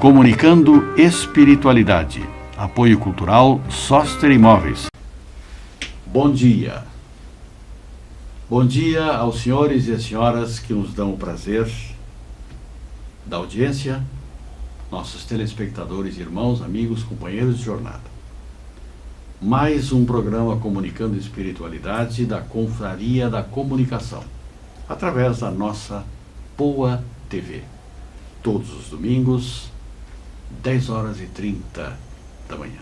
Comunicando Espiritualidade. Apoio Cultural Soster Imóveis. Bom dia. Bom dia aos senhores e às senhoras que nos dão o prazer da audiência, nossos telespectadores, irmãos, amigos, companheiros de jornada. Mais um programa Comunicando Espiritualidade da Confraria da Comunicação, através da nossa Poa TV. Todos os domingos, 10h30 da manhã.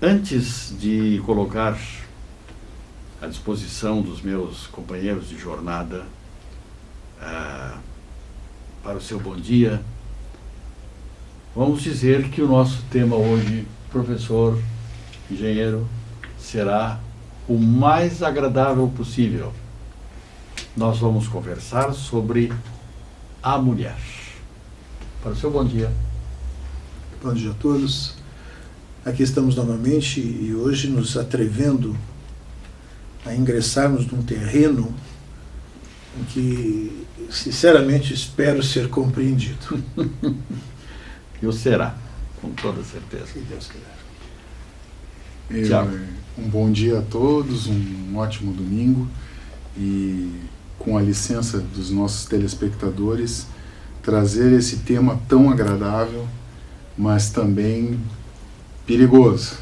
Antes de colocar à disposição dos meus companheiros de jornada para o seu bom dia, vamos dizer que o nosso tema hoje, professor, engenheiro, será o mais agradável possível. Nós vamos conversar sobre a mulher. Para o seu bom dia. Bom dia a todos. Aqui estamos novamente e hoje nos atrevendo a ingressarmos num terreno em que, sinceramente, espero ser compreendido. E o será, com toda certeza. Se Deus quiser. Tiago. Um bom dia a todos, um ótimo domingo e, com a licença dos nossos telespectadores, trazer esse tema tão agradável, mas também perigoso,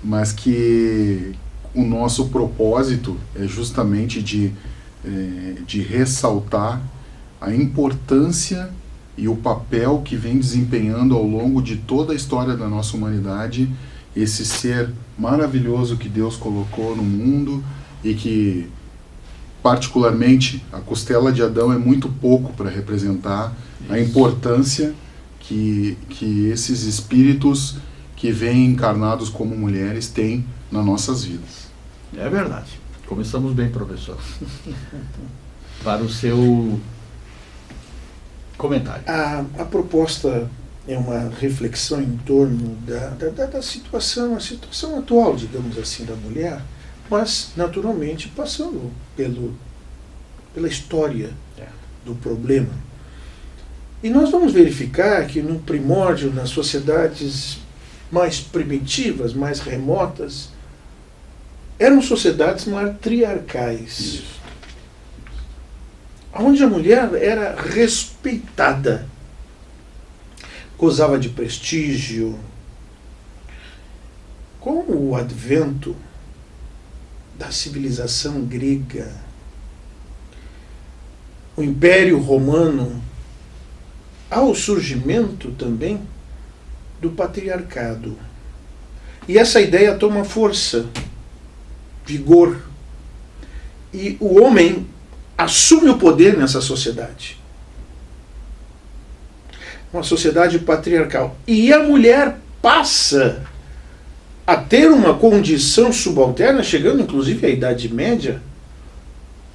mas que o nosso propósito é justamente de ressaltar a importância e o papel que vem desempenhando ao longo de toda a história da nossa humanidade esse ser maravilhoso que Deus colocou no mundo e que, particularmente, a costela de Adão é muito pouco para representar a importância que esses espíritos que vêm encarnados como mulheres têm nas nossas vidas. É verdade. Começamos bem, professor. Para o seu comentário. A proposta é uma reflexão em torno da situação, a situação atual, digamos assim, da mulher, mas, naturalmente, passando pela história do problema. E nós vamos verificar que, no primórdio, nas sociedades mais primitivas, mais remotas, eram sociedades matriarcais. Isso. Onde a mulher era respeitada, gozava de prestígio. Com o advento da civilização grega, o Império Romano, ao surgimento também do patriarcado. E essa ideia toma força, vigor, e o homem assume o poder nessa sociedade. Uma sociedade patriarcal. E a mulher passa a ter uma condição subalterna, chegando inclusive à Idade Média,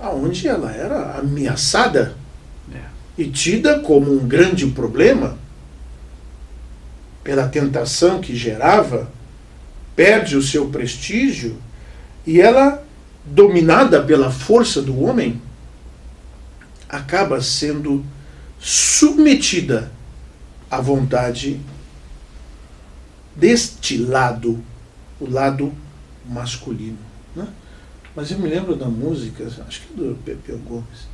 onde ela era ameaçada e tida como um grande problema pela tentação que gerava, perde o seu prestígio e ela, dominada pela força do homem, acaba sendo submetida à vontade deste lado, o lado masculino, né? Mas eu me lembro da música, acho que é do Pepeu Gomes,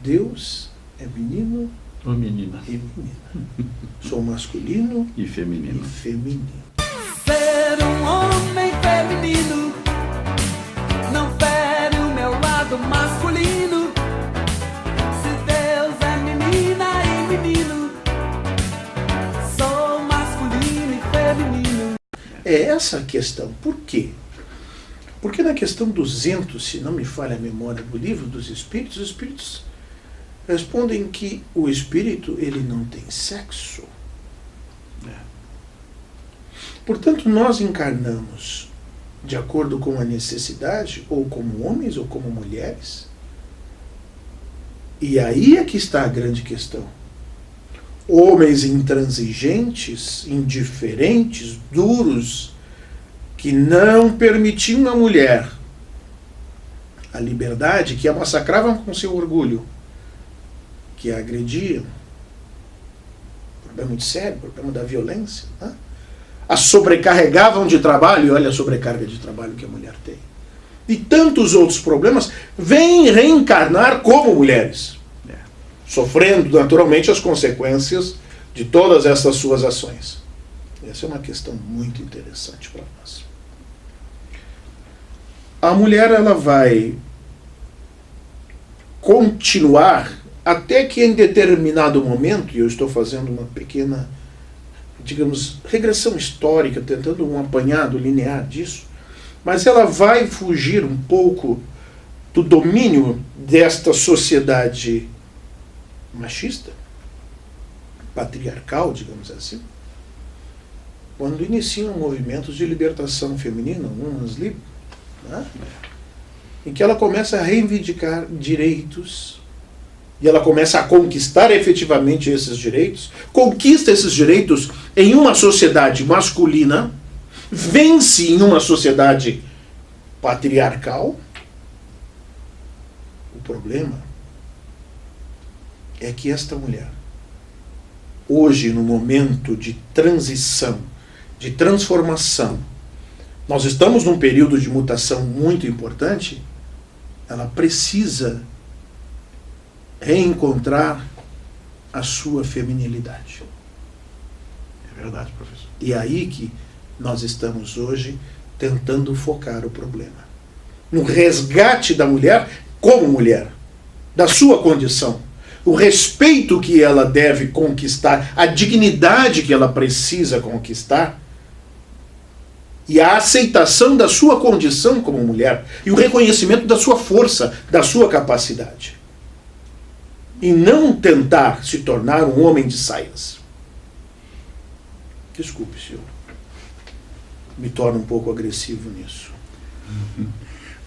Deus é menino Ou menina. e menina. Sou masculino E feminino. e feminino. Ser um homem feminino não fere o meu lado masculino. Se Deus é menina e menino, sou masculino e feminino. É essa a questão. Por quê? Porque na questão 200, se não me falha a memória do Livro dos Espíritos, os Espíritos respondem que o Espírito ele não tem sexo. Portanto, nós encarnamos de acordo com a necessidade, ou como homens ou como mulheres. E aí é que está a grande questão. Homens intransigentes, indiferentes, duros, que não permitiam à mulher a liberdade, que a massacravam com seu orgulho, que a agrediam, problema muito sério, problema da violência, né? A sobrecarregavam de trabalho, e olha a sobrecarga de trabalho que a mulher tem. E tantos outros problemas vêm reencarnar como mulheres, sofrendo naturalmente as consequências de todas essas suas ações. Essa é uma questão muito interessante para nós. A mulher, ela vai continuar até que em determinado momento, e eu estou fazendo uma pequena, digamos, regressão histórica, tentando um apanhado linear disso, mas ela vai fugir um pouco do domínio desta sociedade machista, patriarcal, digamos assim, quando iniciam movimentos de libertação feminina, umas né? Em que ela começa a reivindicar direitos, e ela começa a conquistar efetivamente esses direitos, conquista esses direitos em uma sociedade masculina, vence em uma sociedade patriarcal. O problema é que esta mulher, hoje, no momento de transição, de transformação, nós estamos num período de mutação muito importante, ela precisa reencontrar a sua feminilidade. É verdade, professor. E é aí que nós estamos hoje tentando focar o problema. No resgate da mulher como mulher, da sua condição, o respeito que ela deve conquistar, a dignidade que ela precisa conquistar, e a aceitação da sua condição como mulher, e o reconhecimento da sua força, da sua capacidade. E não tentar se tornar um homem de saias. Desculpe se eu me torno um pouco agressivo nisso.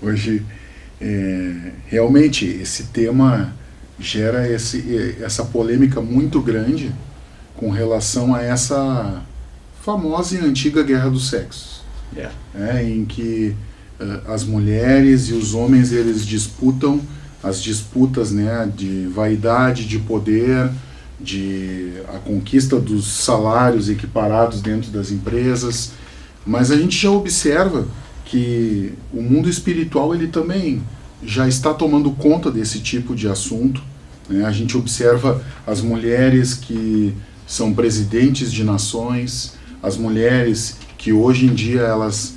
Hoje, realmente, esse tema gera essa polêmica muito grande com relação a essa famosa e antiga guerra dos sexos. Em que as mulheres e os homens, eles disputam as disputas, né, de vaidade, de poder, de a conquista dos salários equiparados dentro das empresas. Mas a gente já observa que o mundo espiritual, ele também já está tomando conta desse tipo de assunto, né? A gente observa as mulheres que são presidentes de nações, as mulheres que hoje em dia elas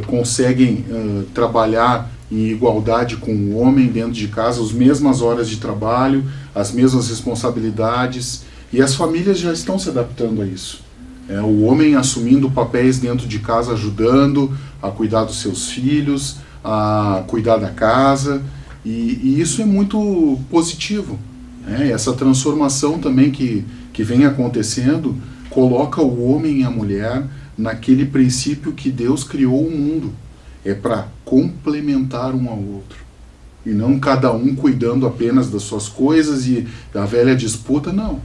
conseguem trabalhar em igualdade com o homem dentro de casa, as mesmas horas de trabalho, as mesmas responsabilidades, e as famílias já estão se adaptando a isso. O homem assumindo papéis dentro de casa, ajudando a cuidar dos seus filhos, a cuidar da casa, e isso é muito positivo. Essa transformação também que vem acontecendo coloca o homem e a mulher naquele princípio que Deus criou o mundo. É para complementar um ao outro. E não cada um cuidando apenas das suas coisas e da velha disputa, não.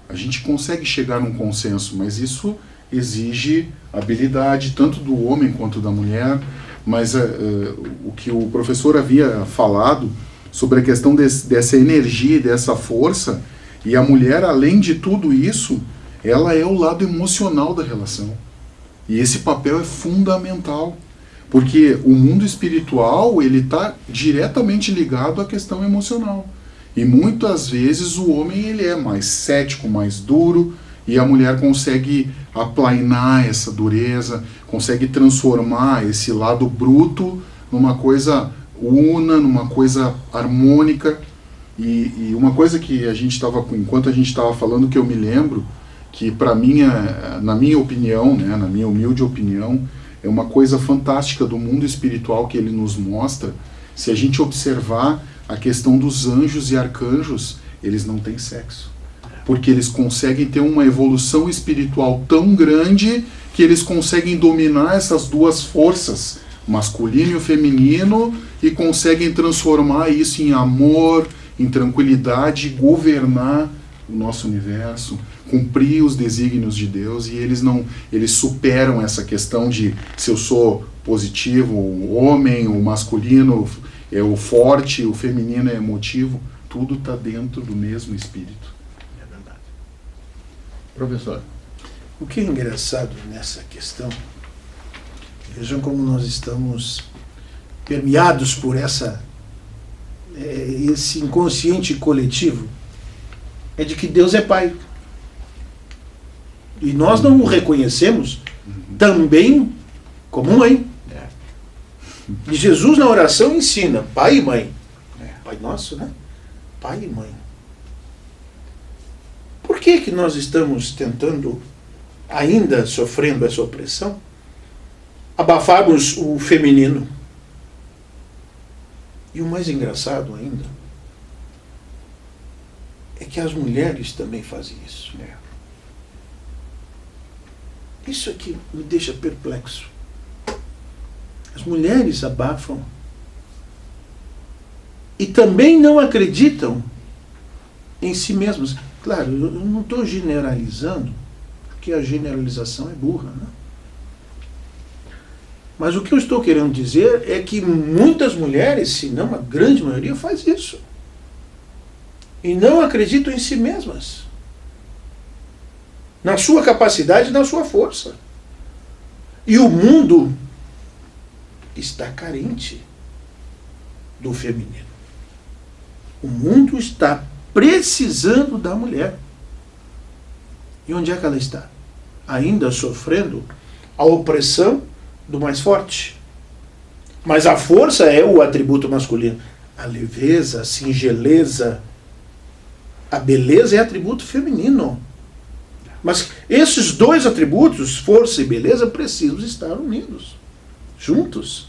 A gente consegue chegar num consenso, mas isso exige habilidade, tanto do homem quanto da mulher. Mas o que o professor havia falado sobre a questão dessa energia, dessa força, e a mulher, além de tudo isso, ela é o lado emocional da relação. E esse papel é fundamental, porque o mundo espiritual, ele está diretamente ligado à questão emocional. E muitas vezes o homem, ele é mais cético, mais duro, e a mulher consegue aplainar essa dureza, consegue transformar esse lado bruto numa coisa una, numa coisa harmônica. E uma coisa que enquanto a gente estava falando, que eu me lembro, que para mim, na minha opinião, né, na minha humilde opinião, é uma coisa fantástica do mundo espiritual que ele nos mostra. Se a gente observar a questão dos anjos e arcanjos, eles não têm sexo. Porque eles conseguem ter uma evolução espiritual tão grande que eles conseguem dominar essas duas forças, o masculino e o feminino, e conseguem transformar isso em amor, em tranquilidade, governar o nosso universo, cumprir os desígnios de Deus, e eles superam essa questão de se eu sou positivo, o homem, o masculino é o forte, o feminino é emotivo. tudo está dentro do mesmo espírito. É verdade. Professor. O que é engraçado nessa questão, vejam como nós estamos permeados por esse inconsciente coletivo, é de que Deus é Pai. E nós não o reconhecemos também como mãe. E Jesus na oração ensina pai e mãe. Pai nosso, né? Pai e mãe. Por que nós estamos tentando, ainda sofrendo essa opressão, abafarmos o feminino? E o mais engraçado ainda é que as mulheres também fazem isso. Isso é que me deixa perplexo. As mulheres abafam e também não acreditam em si mesmas. Claro, eu não estou generalizando, porque a generalização é burra, né? Mas o que eu estou querendo dizer é que muitas mulheres, se não a grande maioria, faz isso. E não acreditam em si mesmas. Na sua capacidade e na sua força. E o mundo está carente do feminino. O mundo está precisando da mulher. E onde é que ela está? Ainda sofrendo a opressão do mais forte. Mas a força é o atributo masculino. A leveza, a singeleza, a beleza é atributo feminino. Mas esses dois atributos, força e beleza, precisam estar unidos, juntos.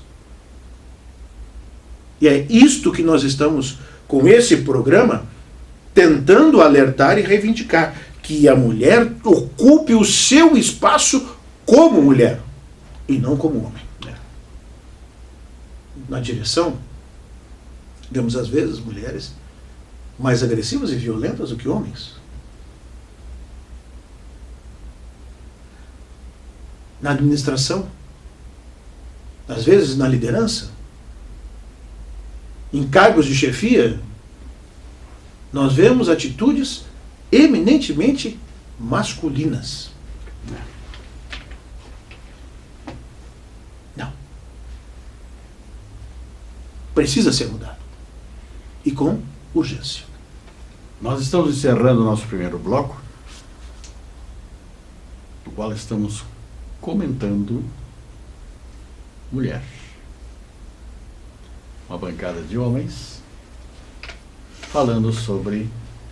E é isto que nós estamos, com esse programa, tentando alertar e reivindicar, que a mulher ocupe o seu espaço como mulher, e não como homem. Na direção, temos às vezes mulheres mais agressivas e violentas do que homens. Na administração, às vezes na liderança, em cargos de chefia, nós vemos atitudes eminentemente masculinas. Não. Precisa ser mudado. E com urgência. Nós estamos encerrando o nosso primeiro bloco, no qual estamos comentando mulher. Uma bancada de homens falando sobre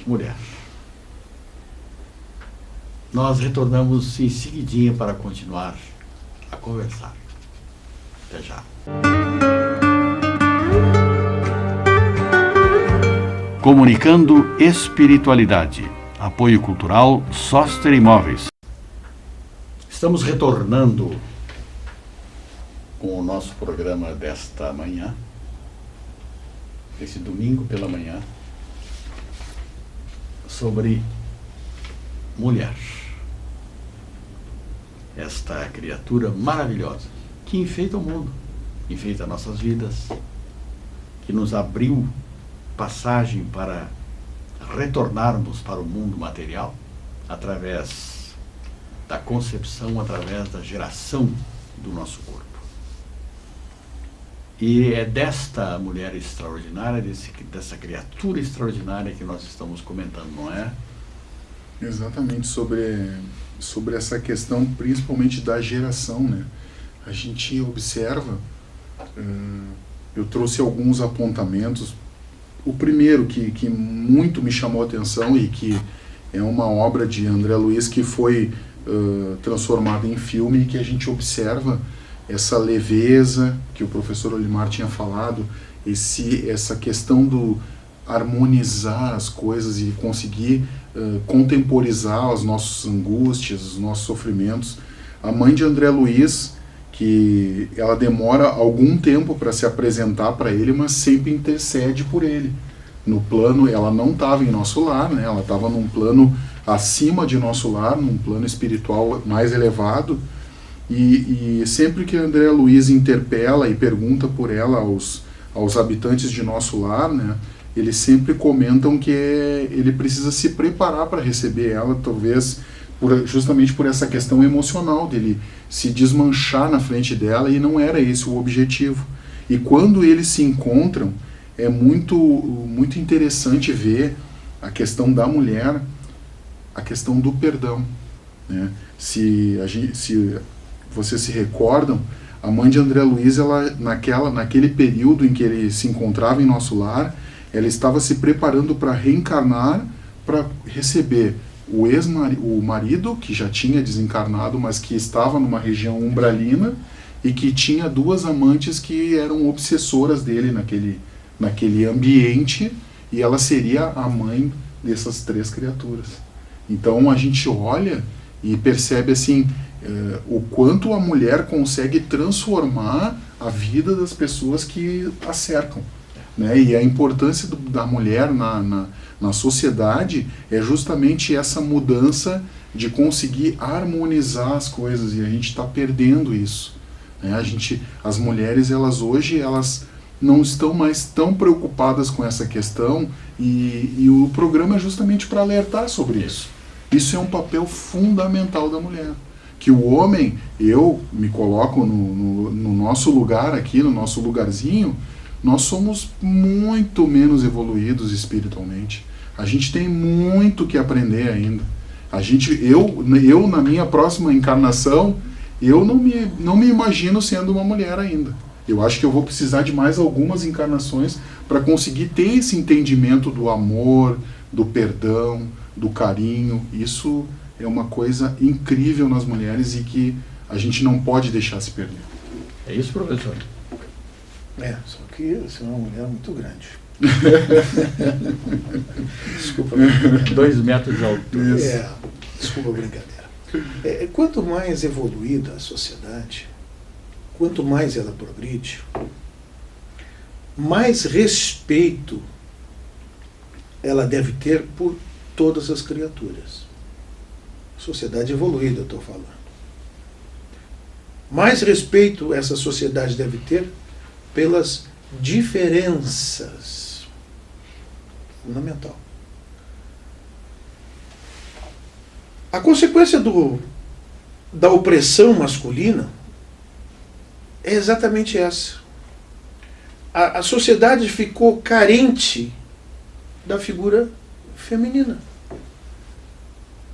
mulher. Nós retornamos em seguidinha para continuar a conversar. Até já. Comunicando espiritualidade. Apoio cultural Sóster Imóveis. Estamos retornando com o nosso programa desta manhã, esse domingo pela manhã, sobre mulher. Esta criatura maravilhosa que enfeita o mundo, enfeita nossas vidas, que nos abriu passagem para retornarmos para o mundo material através da concepção, através da geração do nosso corpo. E é desta mulher extraordinária, dessa criatura extraordinária que nós estamos comentando, não é? Exatamente, sobre essa questão principalmente da geração, né? A gente observa, eu trouxe alguns apontamentos. O primeiro que muito me chamou a atenção e que é uma obra de André Luiz que foi transformada em filme e que a gente observa essa leveza que o professor Olimar tinha falado, essa questão do harmonizar as coisas e conseguir contemporizar as nossas angústias, os nossos sofrimentos. A mãe de André Luiz, que ela demora algum tempo para se apresentar para ele, mas sempre intercede por ele. No plano, ela não estava em nosso lar, né? Ela estava num plano acima de nosso lar, num plano espiritual mais elevado, e sempre que André Luiz interpela e pergunta por ela aos habitantes de nosso lar, né? eles sempre comentam que ele precisa se preparar para receber ela, talvez justamente por essa questão emocional dele se desmanchar na frente dela, e não era esse o objetivo. E quando eles se encontram, é muito, muito interessante ver a questão da mulher, a questão do perdão, né? Se vocês se recordam, a mãe de André Luiz, ela, naquele período em que ele se encontrava em nosso lar, ela estava se preparando para reencarnar, para receber o marido, que já tinha desencarnado, mas que estava numa região umbralina, e que tinha 2 amantes que eram obsessoras dele naquele ambiente, e ela seria a mãe dessas 3 criaturas. Então a gente olha e percebe assim, o quanto a mulher consegue transformar a vida das pessoas que a cercam, né? E a importância da mulher na sociedade é justamente essa mudança de conseguir harmonizar as coisas, e a gente está perdendo isso, né? As mulheres, hoje não estão mais tão preocupadas com essa questão, e o programa é justamente para alertar sobre isso. Isso é um papel fundamental da mulher. Que o homem, eu me coloco no nosso lugar aqui, no nosso lugarzinho, nós somos muito menos evoluídos espiritualmente. A gente tem muito que aprender ainda. Eu na minha próxima encarnação, eu não me imagino sendo uma mulher ainda. Eu acho que eu vou precisar de mais algumas encarnações para conseguir ter esse entendimento do amor, do perdão, do carinho. Isso é uma coisa incrível nas mulheres e que a gente não pode deixar se perder. É isso, professor? Só que você é uma mulher muito grande. Desculpa. 2 metros de altura. Desculpa a brincadeira. Quanto mais evoluída a sociedade, quanto mais ela progride, mais respeito ela deve ter por todas as criaturas. Sociedade evoluída, eu estou falando. Mais respeito essa sociedade deve ter pelas diferenças. Fundamental. A consequência da opressão masculina é exatamente essa. A sociedade ficou carente da figura feminina.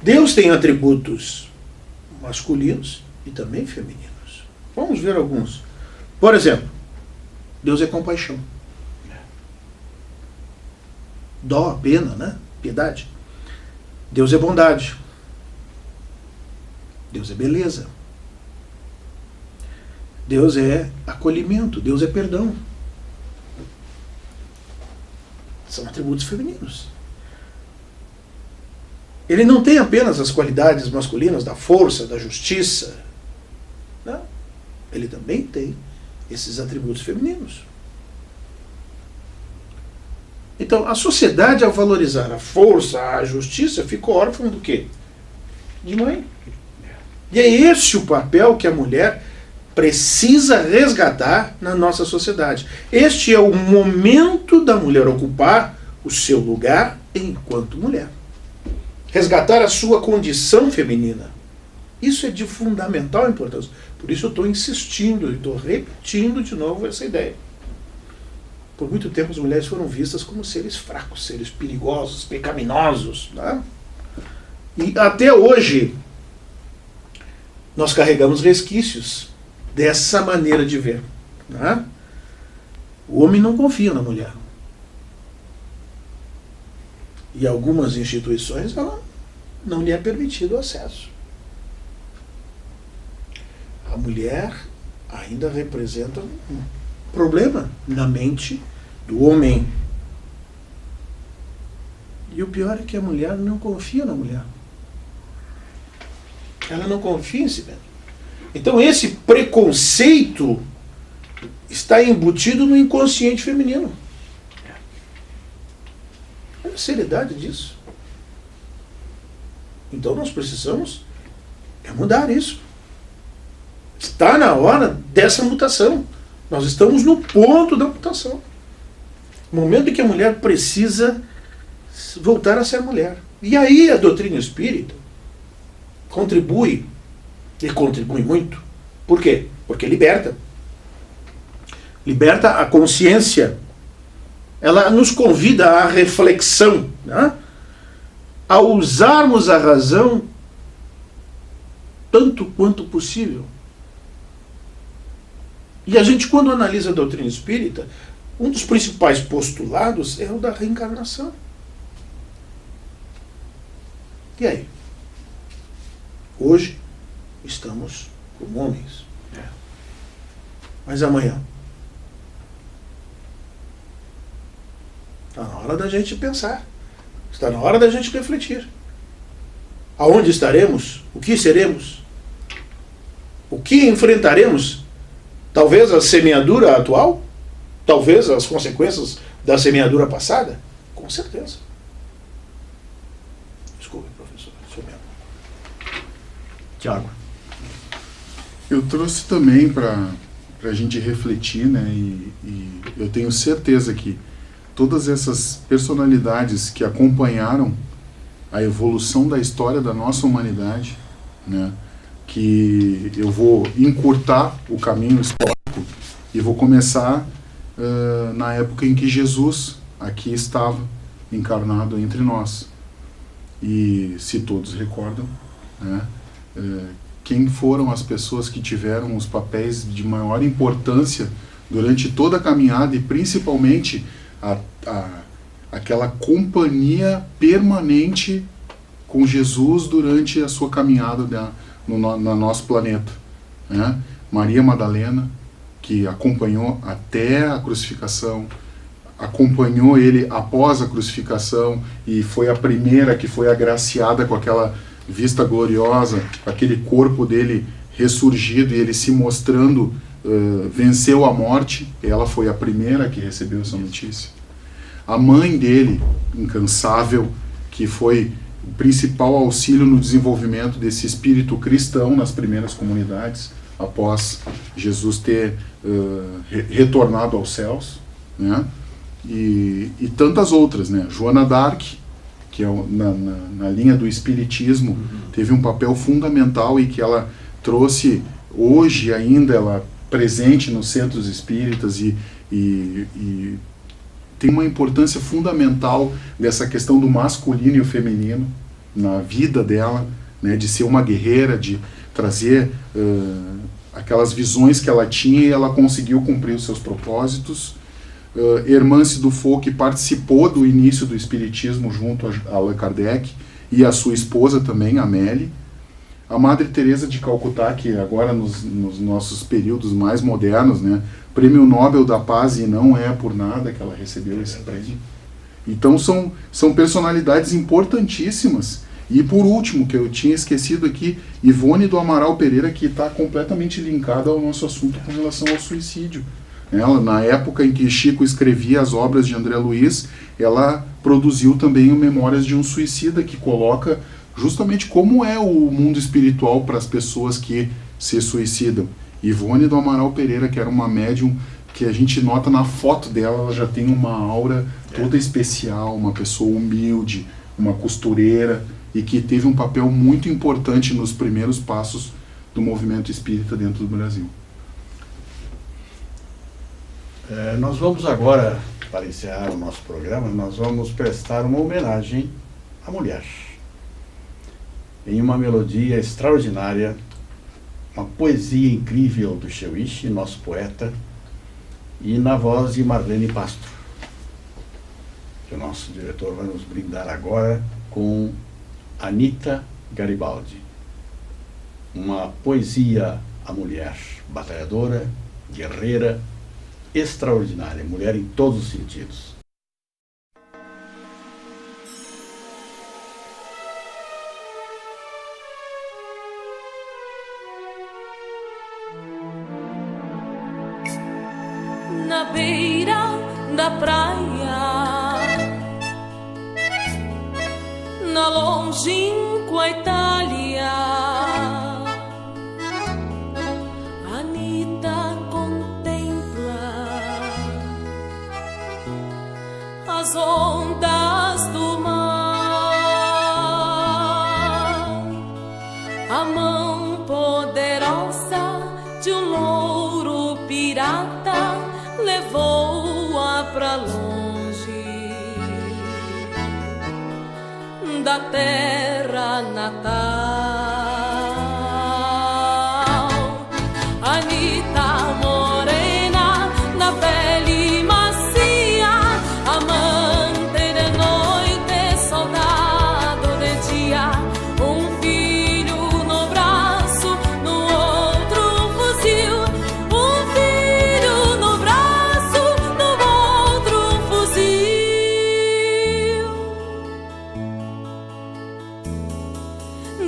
Deus tem atributos masculinos e também femininos. Vamos ver alguns. Por exemplo, Deus é compaixão. Dó, pena, né? Piedade. Deus é bondade. Deus é beleza. Deus é acolhimento. Deus é perdão. São atributos femininos. Ele não tem apenas as qualidades masculinas da força, da justiça. Não. Ele também tem esses atributos femininos. Então, a sociedade, ao valorizar a força, a justiça, ficou órfã do quê? De mãe. E é esse o papel que a mulher precisa resgatar na nossa sociedade. Este é o momento da mulher ocupar o seu lugar enquanto mulher. Resgatar a sua condição feminina. Isso é de fundamental importância. Por isso eu estou insistindo, eu estou repetindo de novo essa ideia. Por muito tempo as mulheres foram vistas como seres fracos, seres perigosos, pecaminosos. Né? E até hoje nós carregamos resquícios dessa maneira de ver. Né? O homem não confia na mulher. E algumas instituições não lhe é permitido o acesso. A mulher ainda representa um problema na mente do homem. E o pior é que a mulher não confia na mulher. Ela não confia em si mesma. Então esse preconceito está embutido no inconsciente feminino. Olha a seriedade disso. Então nós precisamos mudar isso. Está na hora dessa mutação. Nós estamos no ponto da mutação. O momento em que a mulher precisa voltar a ser mulher. E aí a doutrina espírita contribui, e contribui muito. Por quê? Porque liberta. Liberta a consciência. Ela nos convida à reflexão, né? A usarmos a razão tanto quanto possível. E a gente, quando analisa a doutrina espírita, um dos principais postulados é o da reencarnação. E aí? Hoje estamos como homens. Mas amanhã? Está na hora da gente pensar. Está na hora da gente refletir. Aonde estaremos? O que seremos? O que enfrentaremos? Talvez a semeadura atual? Talvez as consequências da semeadura passada? Com certeza. Desculpe, professor. Sou mesmo. Tiago. Eu trouxe também para a gente refletir, né? E eu tenho certeza que todas essas personalidades que acompanharam a evolução da história da nossa humanidade, né? Que eu vou encurtar o caminho histórico e vou começar na época em que Jesus aqui estava encarnado entre nós. E se todos recordam, né? Quem foram as pessoas que tiveram os papéis de maior importância durante toda a caminhada e principalmente aquela companhia permanente com Jesus durante a sua caminhada no nosso planeta, né? Maria Madalena, que acompanhou até a crucificação, acompanhou ele após a crucificação e foi a primeira que foi agraciada com aquela vista gloriosa, com aquele corpo dele ressurgido e ele se mostrando, venceu a morte. Ela foi a primeira que recebeu essa notícia. A mãe dele, incansável, que foi o principal auxílio no desenvolvimento desse espírito cristão nas primeiras comunidades, após Jesus ter retornado aos céus, né? E tantas outras, né? Joana d'Arc, que é na linha do espiritismo, teve um papel fundamental e que ela trouxe, hoje ainda ela presente nos centros espíritas e tem uma importância fundamental dessa questão do masculino e o feminino na vida dela, né, de ser uma guerreira, de trazer aquelas visões que ela tinha e ela conseguiu cumprir os seus propósitos. Hermance Dufault, que participou do início do espiritismo junto a Allan Kardec e a sua esposa também, Amélie. A Madre Teresa de Calcutá, que agora nos nossos períodos mais modernos, né, Prêmio Nobel da Paz, e não é por nada que ela recebeu esse prêmio. Então são personalidades importantíssimas. E por último, que eu tinha esquecido aqui, Ivone do Amaral Pereira, que está completamente linkada ao nosso assunto com relação ao suicídio. Ela, na época em que Chico escrevia as obras de André Luiz, ela produziu também o Memórias de um Suicida, que coloca justamente como é o mundo espiritual para as pessoas que se suicidam. Ivone do Amaral Pereira, que era uma médium que a gente nota na foto dela, ela já tem uma aura toda especial, uma pessoa humilde, uma costureira, e que teve um papel muito importante nos primeiros passos do movimento espírita dentro do Brasil. Nós vamos agora, para encerrar o nosso programa, nós vamos prestar uma homenagem à mulher. Em uma melodia extraordinária, uma poesia incrível do Cheuiche, nosso poeta, e na voz de Marlene Pastro, que o nosso diretor vai nos brindar agora com Anita Garibaldi. Uma poesia à mulher, batalhadora, guerreira, extraordinária, mulher em todos os sentidos. Na beira da praia, na longínqua Itália, Anita contempla nas ondas do mar. A mão poderosa de um louro pirata levou-a pra longe da terra natal. Anita morena, na pele macia, amante de noite, soldado de dia, um filho no braço, no outro um fuzil, um filho no braço, no outro um fuzil.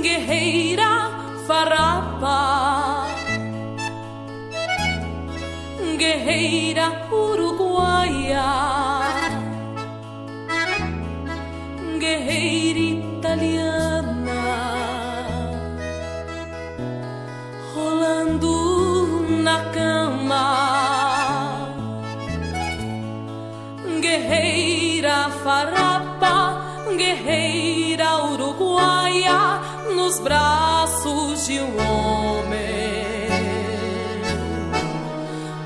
Guerreira farrapa, guerreira uruguaia, guerreira italiana, rolando na cama. Guerreira farrapa, guerreira uruguaia, nos braços de um homem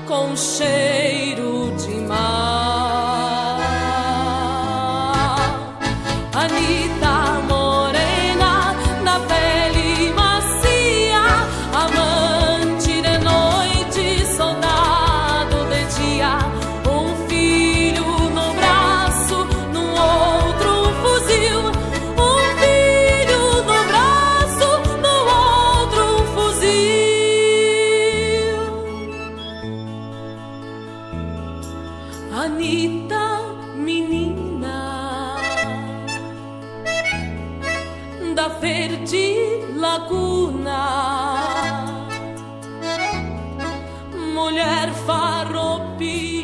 com cheiro de mar. Anita morena, na pele macia, amante de noite, soldado de dia, um filho no braço, no outro um fuzil, um filho no braço, no outro um fuzil. Anita, menina da verde laguna, mulher farroupilha